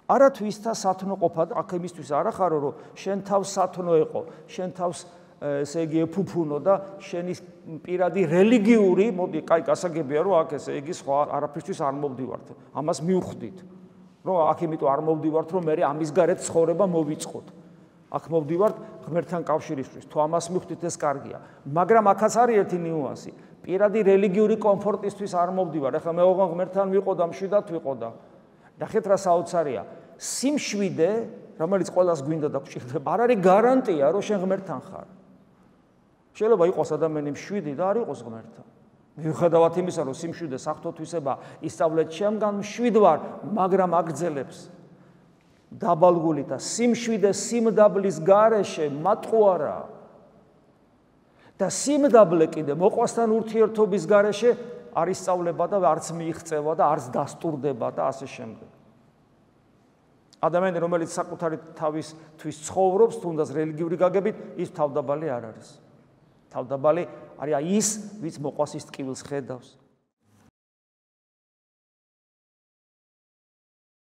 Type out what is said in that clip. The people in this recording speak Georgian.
არა თუ ის და სათნო ყოფა და აქ იმისთვის არ ახარო რომ შენ თავს სათნო ეყო, შენ თავს ესე იგი ეფუფუნო და შენი პირადი რელიგიური, მოდი, კაი, გასაგებია რომ აქ ესე იგი სხვა არაფრისთვის არ მოვდივართ. ამას მივხვდით. რომ აქ იმიტომ არ მოვდივართ, რომ მე ამის გარეთ ცხოვრება მოვიწყოთ. აქ მოვდივართ ღმერთთან კავშირისთვის. თუ ამას მივხვდით, ეს კარგია. მაგრამ აქაც არის ერთი ნიუანსი. პირადი რელიგიური კომფორტისთვის არ მოვდივარ. ეხლა მე ოღონდ ღმერთთან ვიყოდა, მშვიდად ვიყოდა. ნახეთ რა საოცარია. სიმშვიდე, რომელიც ყველას გვინდა და გვჭირდება, არ არის გარანტია, რომ შენ ღმერთთან ხარ. შეიძლება იყოს ადამიანი მშვიდი და არ იყოს ღმერთთან. მიუხედავად იმისა, რომ სიმშვიდე საფრთხეთვისება ისწავლეთ შემგან მშვიდ ვარ, მაგრამ აგრძელებს დაბალგული და სიმშვიდე სიმდაბლის გარეშე მატყუარა. და სიმდაბლე კიდე მოყვასთან ურთიერთობის გარეშე არ ისწავლება და არც მიიღწევა და არც დასტურდება და ასე შემდეგ. ადამიანი, რომელიც საკუთარი თავისთვის ცხოვრობს, თუნდაც რელიგიური გაგებით, ის თავდაბალი არ არის. თავდაბალი არის ის, ვინც მოყვასის ტკივილს ხედავს.